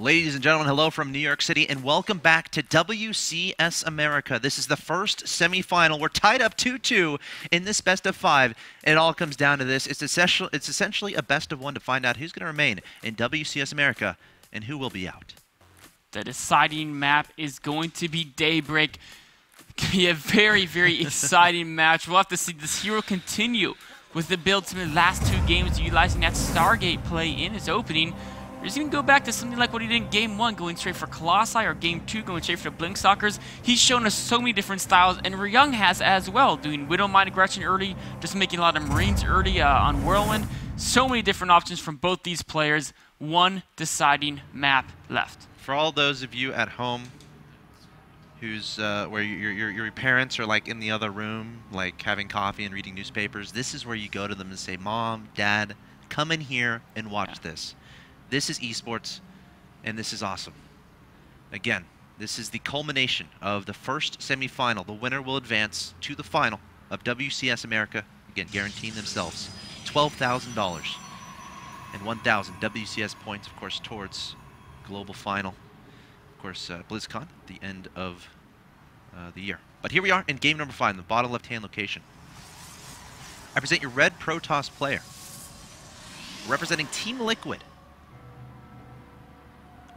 Ladies and gentlemen, hello from New York City, and welcome back to WCS America. This is the first semifinal. We're tied up 2-2 in this best of 5. It all comes down to this. It's essentially a best of 1 to find out who's going to remain in WCS America and who will be out. The deciding map is going to be Daybreak. It can be a very, very exciting match. We'll have to see this hero continue with the builds from the last 2 games, utilizing that Stargate play in his opening. Or he's going to go back to something like what he did in Game 1, going straight for Colossi, or Game 2, going straight for the Blink Stalkers. He's shown us so many different styles, and Ryung has as well, doing Widowmine aggression early, just making a lot of Marines early on Whirlwind. So many different options from both these players. One deciding map left. For all those of you at home who's where your parents are like in the other room, like having coffee and reading newspapers, this is where you go to them and say, Mom, Dad, come in here and watch this. This is esports, and this is awesome. Again, this is the culmination of the first semifinal. The winner will advance to the final of WCS America, again, guaranteeing themselves $12,000 and 1,000 WCS points, of course, towards global final. Of course, BlizzCon at the end of the year. But here we are in game number 5, in the bottom left-hand location. I present your red Protoss player, representing Team Liquid.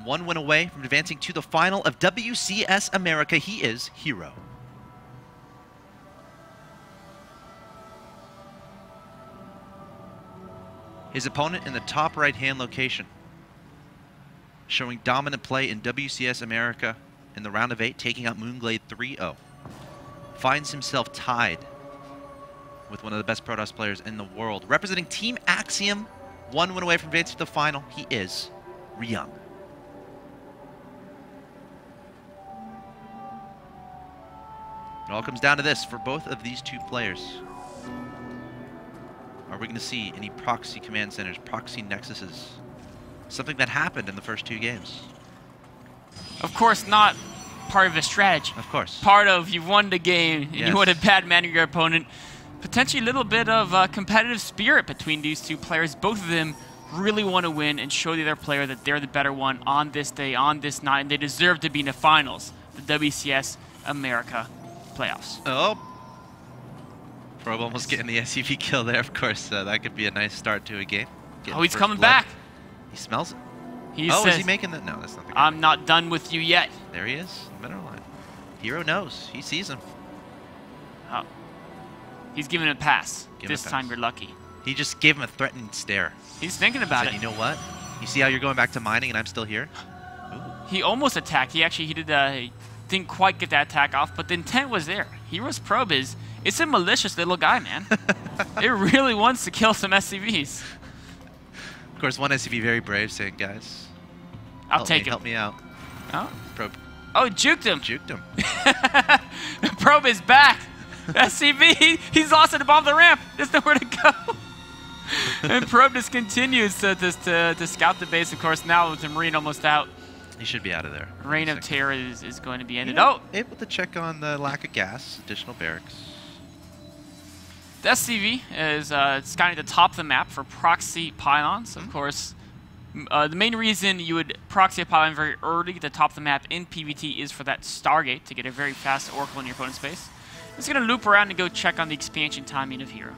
1 win away from advancing to the final of WCS America. He is Hero. His opponent in the top right-hand location, showing dominant play in WCS America in the round of 8, taking out Moonglade 3-0. Finds himself tied with one of the best Protoss players in the world. Representing Team Axiom, 1 win away from advancing to the final. He is Ryung. It all comes down to this for both of these 2 players. Are we going to see any proxy command centers, proxy nexuses? Something that happened in the first 2 games. Of course, not part of the strategy. Of course. Part of you won the game, and you want to bad man your opponent. Potentially a little bit of competitive spirit between these 2 players. Both of them really want to win and show the other player that they're the better one on this day, on this night, and they deserve to be in the finals, the WCS America playoffs. Oh. Probe almost getting the SUV kill there, of course. That could be a nice start to a game. Oh, he's coming back. He smells it. He says, is he making the... No, that's not the game. I'm not done with you yet. There he is, the middle line. Hero knows. He sees him. Oh. He's giving a pass. This time you're lucky. He just gave him a threatening stare. He's thinking about it. You know what? You see how you're going back to mining and I'm still here? Ooh. He almost attacked. He didn't quite get that attack off, but the intent was there. Hero's probe it's a malicious little guy, man. It really wants to kill some SCVs. Of course, one SCV very brave, saying, guys, I'll take him. Help me out. Oh, probe. Oh, juked him. Juked him. The probe is back. SCV, he's lost at the bottom of the ramp. There's nowhere to go. And probe just continues to scout the base, of course, now with the Marine almost out. He should be out of there. Reign of Terror is going to be ended. Able to check on the lack of gas, additional barracks. The SCV is scouting at the top of the map for proxy pylons. Of course, the main reason you would proxy a pylon very early at the top of the map in PvT is for that Stargate, to get a very fast Oracle in your opponent's base. It's going to loop around and go check on the expansion timing of Hero.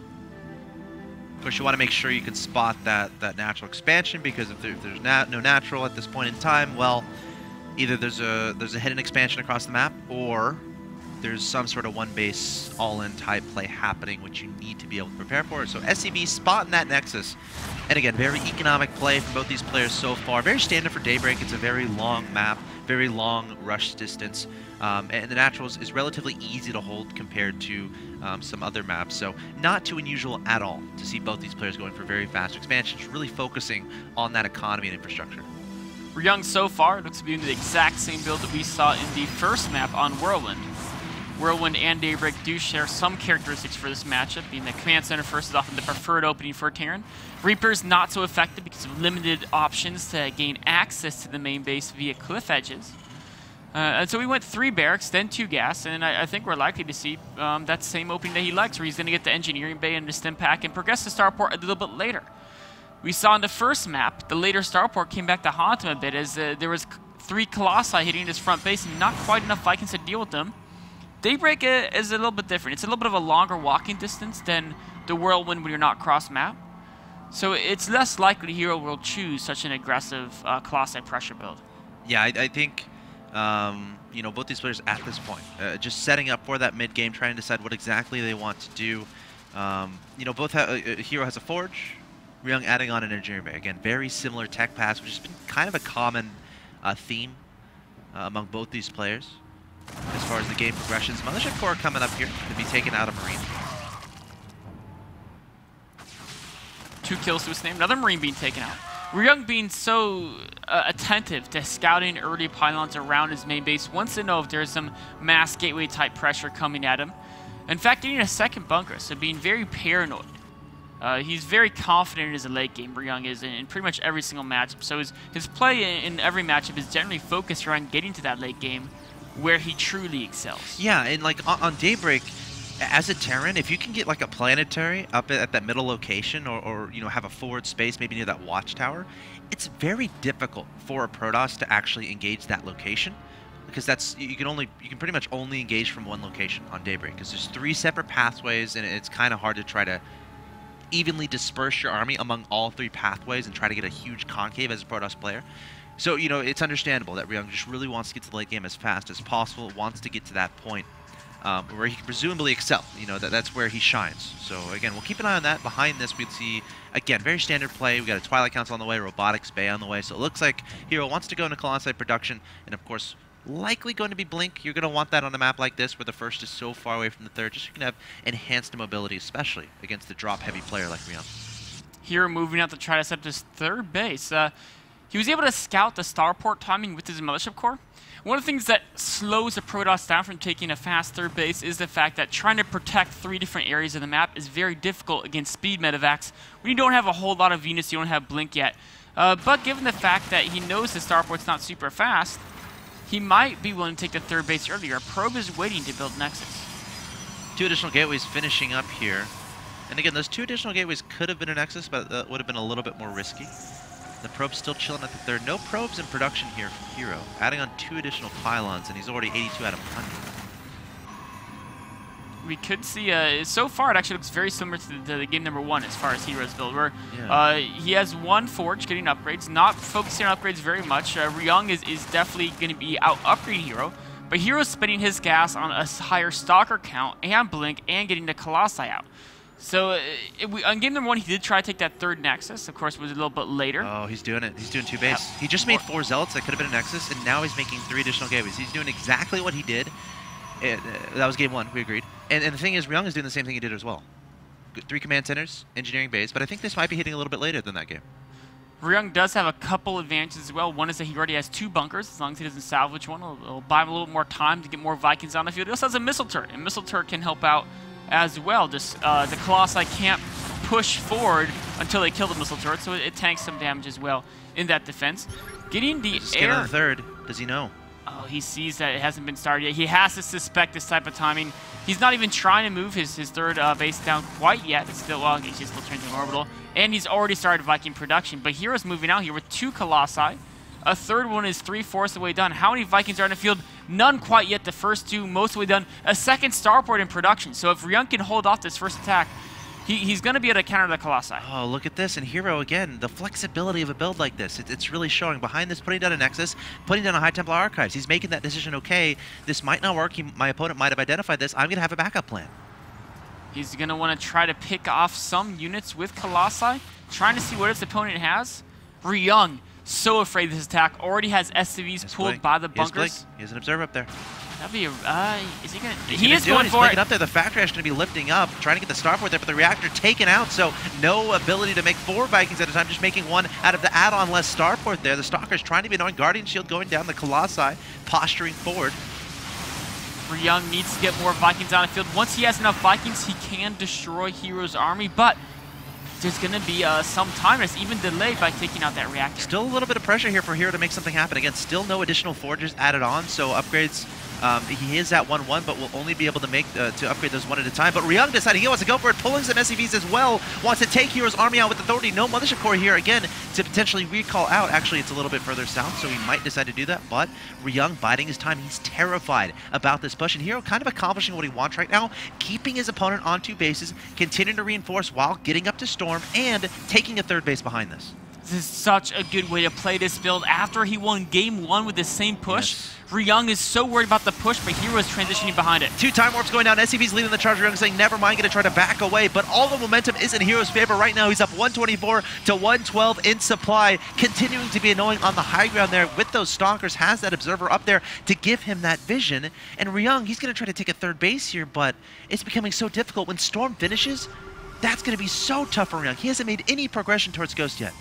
Of course, you want to make sure you can spot that natural expansion, because if there's no natural at this point in time, well, either there's a hidden expansion across the map, or there's some sort of one base all-in type play happening, which you need to be able to prepare for. So SCV spotting that nexus, and again, very economic play from both these players so far. Very standard for Daybreak. It's a very long map, very long rush distance, and the naturals is relatively easy to hold compared to some other maps. So not too unusual at all to see both these players going for very fast expansions, really focusing on that economy and infrastructure. Ryung so far looks to be doing the exact same build that we saw in the first map on Whirlwind. Whirlwind and Daybreak do share some characteristics for this matchup, being the Command Center first is often the preferred opening for Terran. Reaper's not so effective because of limited options to gain access to the main base via cliff edges. And so we went 3 barracks, then 2 gas, and I think we're likely to see that same opening that he likes, where he's going to get the engineering bay and the stim pack and progress to starport a little bit later. We saw in the first map, the later starport came back to haunt him a bit as there was 3 Colossi hitting his front base and not quite enough Vikings to deal with them. Daybreak is a little bit different. It's a little bit of a longer walking distance than the Whirlwind when you're not cross-map. So it's less likely Hero will choose such an aggressive Colossi pressure build. Yeah, I think, you know, both these players at this point, just setting up for that mid-game, trying to decide what exactly they want to do. You know, both Hero has a Forge, Ryung adding on an Engineering Bay. Again, very similar tech paths, which has been kind of a common theme among both these players. As far as the game progressions, Mothership Core coming up here to be taken out of Marine. 2 kills to his name, another Marine being taken out. Ryung being so attentive to scouting early pylons around his main base, wants to know if there's some mass gateway type pressure coming at him. In fact, getting a second bunker, so being very paranoid. He's very confident in his late game, Ryung is, in pretty much every single matchup. So his play in every matchup is generally focused around getting to that late game where he truly excels. Yeah, and like on Daybreak, as a Terran, if you can get like a planetary up at that middle location or you know, have a forward space maybe near that watchtower, it's very difficult for a Protoss to actually engage that location, because that's you can pretty much only engage from one location on Daybreak, because there's 3 separate pathways and it's kind of hard to try to evenly disperse your army among all 3 pathways and try to get a huge concave as a Protoss player. So, you know, it's understandable that Ryung just really wants to get to the late game as fast as possible, wants to get to that point where he can presumably excel. You know, that's where he shines. So, again, we'll keep an eye on that. Behind this, we'd see, again, very standard play. We got a Twilight Council on the way, Robotics Bay on the way. So it looks like Hero wants to go into Colossi production, and, of course, likely going to be Blink. You're going to want that on a map like this where the first is so far away from the third, just so you can have enhanced mobility, especially against a drop-heavy player like Ryung. Hero moving out to try to set up his third base. He was able to scout the starport timing with his Mothership Core. One of the things that slows a Protoss down from taking a fast third base is the fact that trying to protect 3 different areas of the map is very difficult against speed medevacs when you don't have a whole lot of units, you don't have Blink yet. But given the fact that he knows the starport's not super fast, he might be willing to take the third base earlier. Probe is waiting to build Nexus. 2 additional gateways finishing up here. And again, those 2 additional gateways could have been a Nexus, but that would have been a little bit more risky. The probe's still chilling at the third. No probes in production here from Hero. Adding on 2 additional pylons, and he's already 82 out of 100. We could see, so far it actually looks very similar to the game number 1 as far as Hero's build, where he has 1 Forge getting upgrades, not focusing on upgrades very much. Ryung is definitely going to be out upgrading Hero, but Hero's spending his gas on a higher Stalker count and Blink and getting the Colossi out. So on game number 1, he did try to take that third Nexus. Of course, it was a little bit later. Oh, he's doing it. He's doing 2 base. He just made 4 Zealots that could have been a Nexus, and now he's making 3 additional gateways. He's doing exactly what he did. That was game 1, we agreed. And the thing is, Ryung is doing the same thing he did as well. 3 command centers, engineering base, but I think this might be hitting a little bit later than that game. Ryung does have a couple advantages as well. One is that he already has 2 bunkers. As long as he doesn't salvage one, it'll buy him a little more time to get more Vikings on the field. He also has a missile turret, and missile turret can help out as well. Just the Colossi can't push forward until they kill the missile turret, so it tanks some damage as well in that defense. Getting the air on the third. Does he know? Oh, he sees that it hasn't been started yet. He has to suspect this type of timing. He's not even trying to move his third base down quite yet. It's still, well, he's still turning to an orbital. And he's already started Viking production. But Hero's moving out here with 2 Colossi. A third one is 3/4 of the way done. How many Vikings are in the field? None quite yet. The first 2, most of the way done. A second starport in production. So if Ryung can hold off this first attack, he's going to be able to counter the Colossi. Oh, look at this. And Hero, again, the flexibility of a build like this. It's really showing. Behind this, putting down a Nexus, putting down a High Templar Archives. He's making that decision, okay, this might not work. My opponent might have identified this. I'm going to have a backup plan. He's going to want to try to pick off some units with Colossi, trying to see what his opponent has. Ryung, so afraid of this attack. Already has SCVs pulled by the bunkers. He has an observer up there. That'd be is he gonna? He is going for it. He's up there. The factory is going to be lifting up, trying to get the starport there, but the reactor taken out, so no ability to make 4 Vikings at a time, just making 1 out of the add-on less starport there. The Stalker's trying to be annoying. Guardian Shield going down. The Colossi posturing forward. Ryung needs to get more Vikings on the field. Once he has enough Vikings, he can destroy Hero's army, but there's going to be some time that's even delayed by taking out that reactor. Still a little bit of pressure here for Hero to make something happen. Again, still no additional forges added on, so upgrades. He is at 1-1, but will only be able to make to upgrade those one at a time. But Ryung decided he wants to go for it, pulling some SCVs as well. Wants to take Hero's army out with authority. No Mothership Core here again to potentially recall out. Actually, it's a little bit further south, so he might decide to do that. But Ryung biding his time. He's terrified about this push, and Hero kind of accomplishing what he wants right now, keeping his opponent on 2 bases, continuing to reinforce while getting up to Storm and taking a 3rd base behind this. This is such a good way to play this build. After he won Game 1 with the same push, yes. Ryung is so worried about the push, but Hero is transitioning behind it. 2 time warps going down. SCV's leading the charge. Ryung saying, never mind, going to try to back away. But all the momentum is in Hero's favor right now. He's up 124 to 112 in supply, continuing to be annoying on the high ground there with those Stalkers. Has that Observer up there to give him that vision. And Ryung, he's going to try to take a 3rd base here, but it's becoming so difficult. When Storm finishes, that's going to be so tough for Ryung. He hasn't made any progression towards Ghost yet.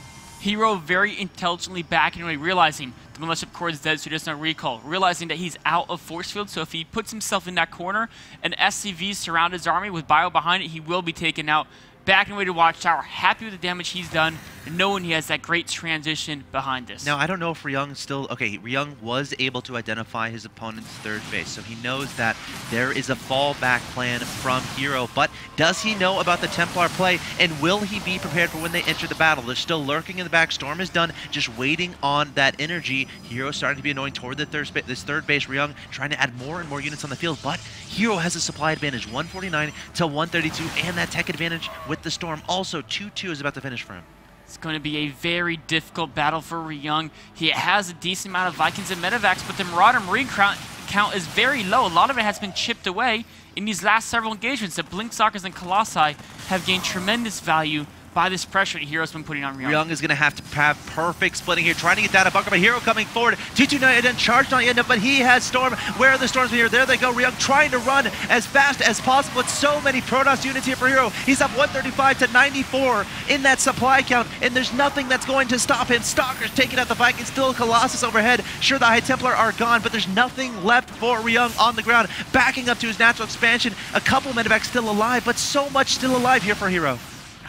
Hero very intelligently backing away, realizing the Mothership Core is dead, so he does not recall. Realizing that he's out of force field, so if he puts himself in that corner and SCVs surround his army with bio behind it, he will be taken out. Backing away to Watchtower, happy with the damage he's done, and knowing he has that great transition behind this. Now, I don't know if Ryung still... Okay, Ryung was able to identify his opponent's 3rd base, so he knows that there is a fallback plan from Hero, but does he know about the Templar play, and will he be prepared for when they enter the battle? They're still lurking in the back. Storm is done, just waiting on that energy. Hero starting to be annoying toward the this 3rd base. Ryung trying to add more and more units on the field, but Hero has a supply advantage, 149 to 132, and that tech advantage with the Storm. Also, 2-2 is about to finish for him. It's going to be a very difficult battle for Ryung. He has a decent amount of Vikings and Medivacs, but the Marauder Marine count is very low. A lot of it has been chipped away in these last several engagements. The Blink Stalkers and Colossi have gained tremendous value by this pressure that Hero's been putting on Ryung. Ryung is going to have perfect splitting here, trying to get down a bunker, but Hero coming forward. 2-2 not yet, charged not yet, but he has Storm. Where are the Storms here? There they go. Ryung trying to run as fast as possible. It's so many Protoss units here for Hero. He's up 135 to 94 in that supply count, and there's nothing that's going to stop him. Stalkers taking out the Vikings, still Colossus overhead. Sure, the High Templar are gone, but there's nothing left for Ryung on the ground. Backing up to his natural expansion. A couple Medivacs still alive, but so much still alive here for Hero.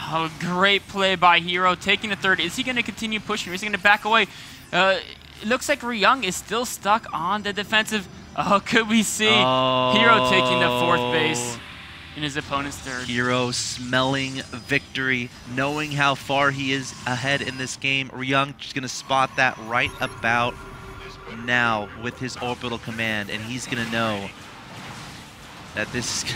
Oh, great play by Hero, taking a 3rd. Is he going to continue pushing, or is he going to back away? It looks like Ryung is still stuck on the defensive. Oh, could we see Hero taking the 4th base in his opponent's 3rd? Hero smelling victory, knowing how far he is ahead in this game. Ryung just going to spot that right about now with his orbital command, and he's going to know that this is...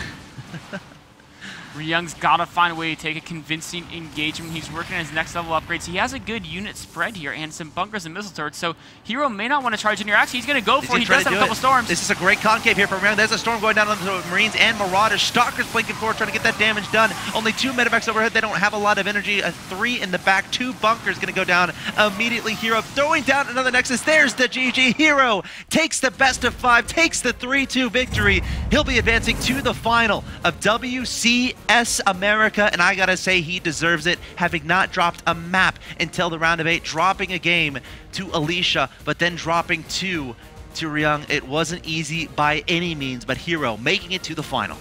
Ryung's got to find a way to take a convincing engagement. He's working on his next level upgrades. He has a good unit spread here and some bunkers and missile turrets, so Hero may not want to charge in here. Actually, he's going to go for it. He does have a couple Storms. This is a great concave here for Ryung. There's a Storm going down on the Marines and Marauders. Stalkers blinking forward, trying to get that damage done. Only 2 Medivacs overhead. They don't have a lot of energy. 3 in the back. 2 bunkers going to go down immediately. Hero throwing down another Nexus. There's the GG. Hero takes the best of 5, takes the 3-2 victory. He'll be advancing to the final of WCS America, and I gotta say he deserves it, having not dropped a map until the round of 8, dropping a game to Alicia, but then dropping 2 to Ryung. It wasn't easy by any means, but Hero making it to the final.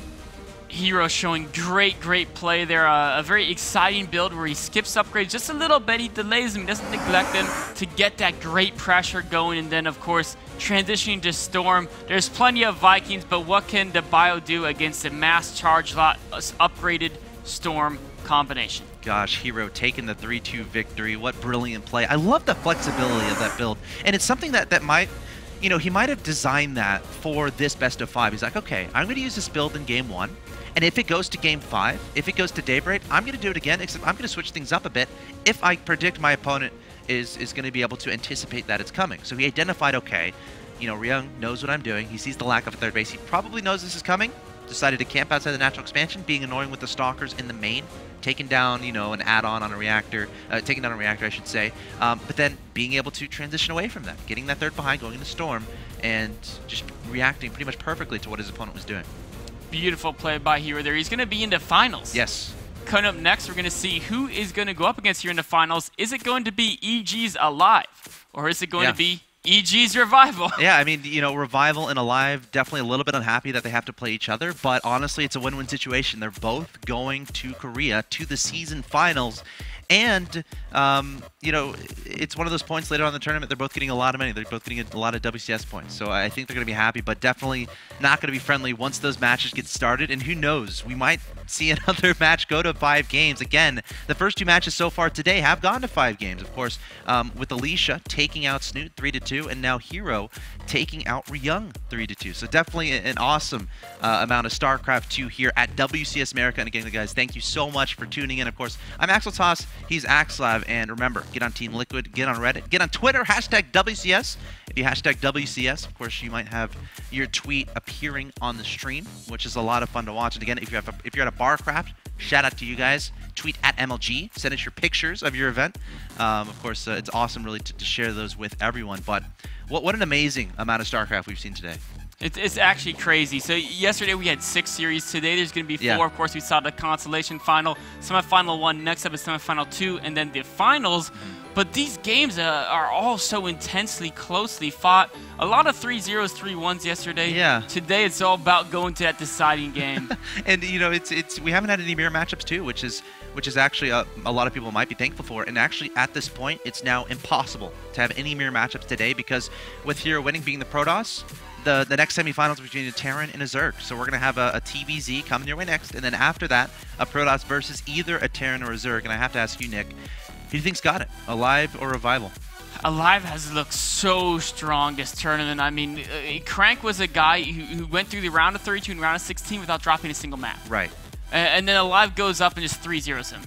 Hero showing great play there. A very exciting build where he skips upgrades just a little bit. He delays them, doesn't neglect them to get that great pressure going, and then of course transitioning to Storm. There's plenty of Vikings, but what can the bio do against a mass charge lot upgraded Storm combination? Gosh, Hero taking the 3-2 victory. What brilliant play. I love the flexibility of that build, and it's something that might, you know, he might have designed that for this best of 5. He's like, okay, I'm going to use this build in game 1, and if it goes to game 5, if it goes to Daybreak, I'm going to do it again, except I'm going to switch things up a bit if I predict my opponent is going to be able to anticipate that it's coming. So he identified, okay, you know, Ryung knows what I'm doing. He sees the lack of a 3rd base. He probably knows this is coming. Decided to camp outside the natural expansion, being annoying with the Stalkers in the main, taking down, you know, an add-on on a reactor, taking down a reactor, I should say, but then being able to transition away from that, getting that 3rd behind, going into Storm, and just reacting pretty much perfectly to what his opponent was doing. Beautiful play by Hero there. He's going to be in the finals. Yes. Coming up next, we're going to see who is going to go up against here in the finals. Is it going to be EG's Alive, or is it going to be EG's Revival. Yeah, I mean, Revival and Alive, definitely a little bit unhappy that they have to play each other, but honestly, it's a win-win situation. They're both going to Korea to the season finals, and, it's one of those points later on in the tournament, they're both getting a lot of money. They're both getting a lot of WCS points, so I think they're going to be happy, but definitely not going to be friendly once those matches get started, and who knows, we might see another match go to 5 games. Again, the first 2 matches so far today have gone to 5 games, of course, with Alicia taking out Snoot 3-2, and now Hero taking out Ryung 3-2. So definitely an awesome amount of StarCraft 2 here at WCS America. And again, guys, thank you so much for tuning in. Of course, I'm Axel Toss, he's Axlav, and remember, get on Team Liquid, get on Reddit, get on Twitter, #WCS. If you #WCS, of course, you might have your tweet appearing on the stream, which is a lot of fun to watch. And again, if you're at a BarCraft, shout out to you guys. Tweet at MLG. Send us your pictures of your event. Of course, it's awesome really to share those with everyone. But what an amazing amount of StarCraft we've seen today. It's actually crazy. So yesterday we had 6 series. Today there's going to be 4. Yeah. Of course, we saw the consolation final, semifinal 1. Next up is semifinal 2, and then the finals. But these games are all so intensely, closely fought. A lot of 3-0s, 3-1s yesterday. Yeah. Today it's all about going to that deciding game. And it's we haven't had any mirror matchups too, which is actually a lot of people might be thankful for. And actually, at this point, it's now impossible to have any mirror matchups today because with Hero winning being the Protoss, the next semifinals between a Terran and a Zerg. So we're going to have a TVZ coming your way next, and then after that, a Protoss versus either a Terran or a Zerg. And I have to ask you, Nick, who do you think's got it, Alive or Revival? Alive has looked so strong this tournament. I mean, Crank was a guy who went through the round of 32 and round of 16 without dropping a single map. Right. And then Alive goes up and just 3-0s him.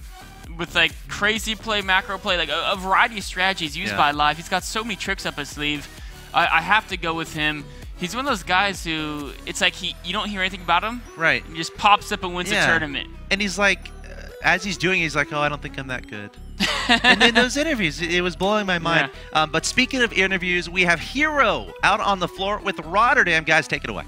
With like crazy play, macro play, like a variety of strategies used by Alive. He's got so many tricks up his sleeve. I have to go with him. He's one of those guys who, it's like you don't hear anything about him. Right. He just pops up and wins a tournament. And he's like, as he's doing, he's like, oh, I don't think I'm that good. And then those interviews, it was blowing my mind. Yeah. But speaking of interviews, we have Hero out on the floor with Rotterdam. Guys, take it away.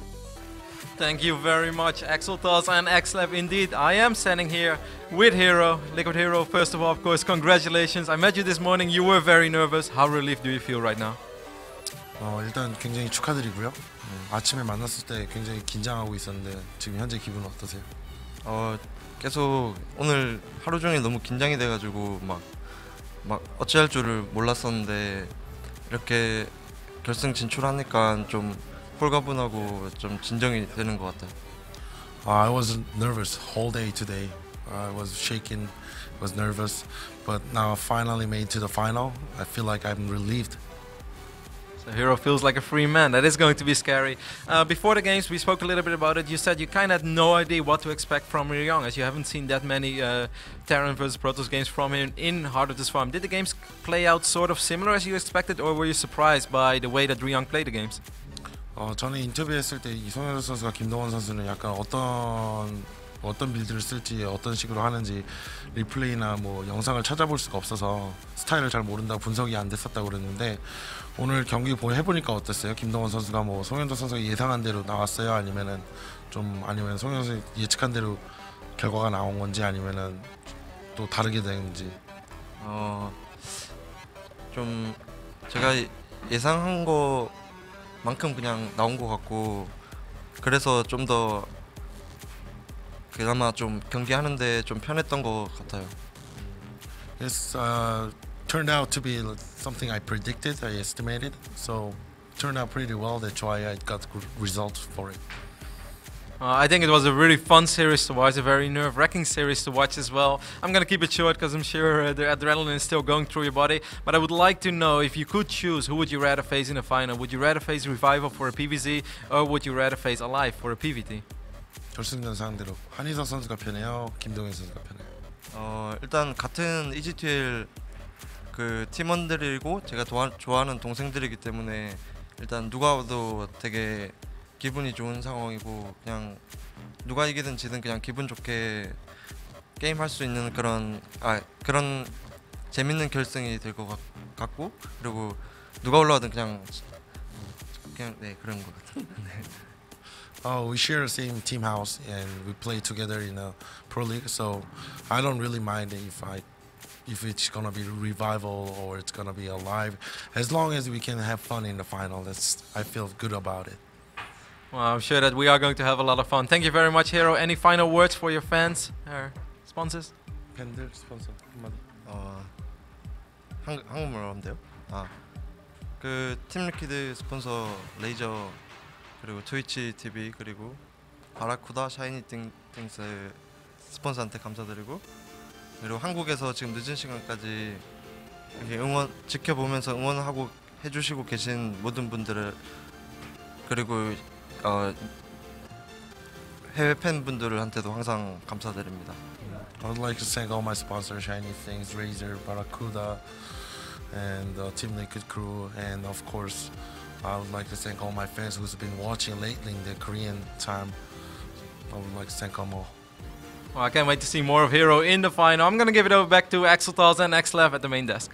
Thank you very much, Axel Toss and Axlab. Indeed, I am standing here with Hero, Liquid Hero. First of all, of course, congratulations. I met you this morning. You were very nervous. How relieved do you feel right now? 일단 굉장히 축하드리고요. 아침에 만났을 때 굉장히 긴장하고 있었는데 지금 현재 기분은 어떠세요? 계속 오늘 하루 종일 너무 긴장이 돼가지고 막 어찌할 줄을 몰랐었는데 이렇게 결승 진출하니까 좀 홀가분하고 좀 진정이 되는 것 같아요. I was nervous whole day today. I was shaking, was nervous, but now I finally made to the final. I feel like I'm relieved. So Hero feels like a free man. That is going to be scary. Before the games, we spoke a little bit about it. You said you kind of had no idea what to expect from Ryung, as you haven't seen that many Terran versus Protoss games from him in Heart of the Swarm. Did the games play out sort of similar as you expected, or were you surprised by the way that Ryung played the games? 저는 인터뷰했을 때 이송현 선수가 김동원 선수는 약간 어떤 빌드를 쓸지 어떤 식으로 하는지 리플레이나 뭐 영상을 찾아볼 수가 없어서 스타일을 잘 모른다고 분석이 안 됐었다고 그랬는데 오늘 경기 해보니까 어땠어요? 김동원 선수가 뭐 송현도 선수가 예상한 대로 나왔어요? 아니면 송현 선수 예측한 대로 결과가 나온 건지 아니면은 또 다르게 되는지? 좀 제가 예상한 거만큼 그냥 나온 것 같고 그래서 좀 더 그나마 좀 경기하는데 좀 편했던 것 같아요. It's turned out to be something I predicted, I estimated, so turned out pretty well. That's why I got good results for it. I think it was a really fun series to watch, a very nerve-wracking series to watch as well. I'm gonna keep it short because I'm sure the adrenaline is still going through your body. But I would like to know, if you could choose, who would you rather face in the final? Would you rather face Revival for a PVZ, or would you rather face Alive for a PVT? 결승전 상대로 한희석 선수가 편해요? 김동현 선수가 편해요? 일단 같은 EGTL 그 팀원들이고 제가 좋아하는 동생들이기 때문에 일단 누가 와도 되게 기분이 좋은 상황이고 그냥 누가 이기든 지든 그냥 기분 좋게 게임 할 수 있는 그런 재밌는 결승이 될 것 같고 그리고 누가 올라가든 그냥 네 그런 것 같아요. We share the same team house and we play together in a pro league, so I don't really mind if I if it's gonna be Revival or it's gonna be Alive. As long as we can have fun in the final, I feel good about it. Well, I'm sure that we are going to have a lot of fun. Thank you very much, Hero. Any final words for your fans or sponsors? 팬들 스폰서 한마디. 한국말로 하면 돼요? 그 팀리퀴드 스폰서 레이저 그리고 트위치 TV 그리고 바라쿠다 샤이니 띵스 스폰서한테 감사드리고 그리고 한국에서 지금 늦은 시간까지 이렇게 지켜보면서 응원하고 해주시고 계신 모든 분들을 그리고 해외 팬분들한테도 항상 감사드립니다. I would like to thank all my sponsors, Shiny Things, Razer, Barracuda, and Team Liquid Crew, and of course, I would like to thank all my fans who's been watching lately in the Korean time. I would like to thank them all. Well, I can't wait to see more of Hero in the final. I'm going to give it over back to Axeltals and XLev at the main desk.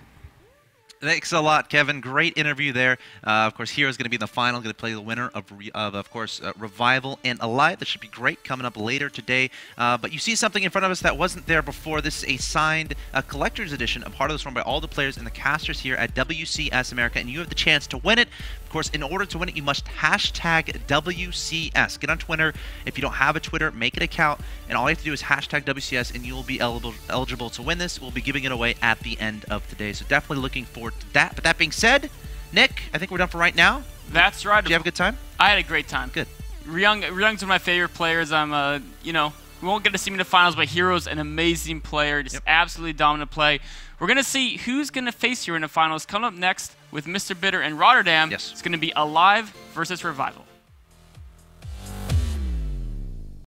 Thanks a lot, Kevin. Great interview there. Of course, Hero's going to be in the final, going to play the winner of course, Revival and Alive. That should be great coming up later today. But you see something in front of us that wasn't there before. This is a signed collector's edition, a part of this one by all the players and the casters here at WCS America, and you have the chance to win it. Of course, in order to win it, you must hashtag WCS. Get on Twitter. If you don't have a Twitter, make an account, and all you have to do is hashtag WCS, and you will be eligible to win this. We'll be giving it away at the end of today, so definitely looking forward to that. But that being said, Nick, I think we're done for right now. That's right. Did you have a good time? I had a great time. Good. Ryung's one of my favorite players. I'm, you know, we won't get to see him in the finals, but Hero's an amazing player. Just absolutely dominant play. We're going to see who's going to face Hero in the finals. Coming up next with Mr. Bitter and Rotterdam, it's going to be Alive versus Revival.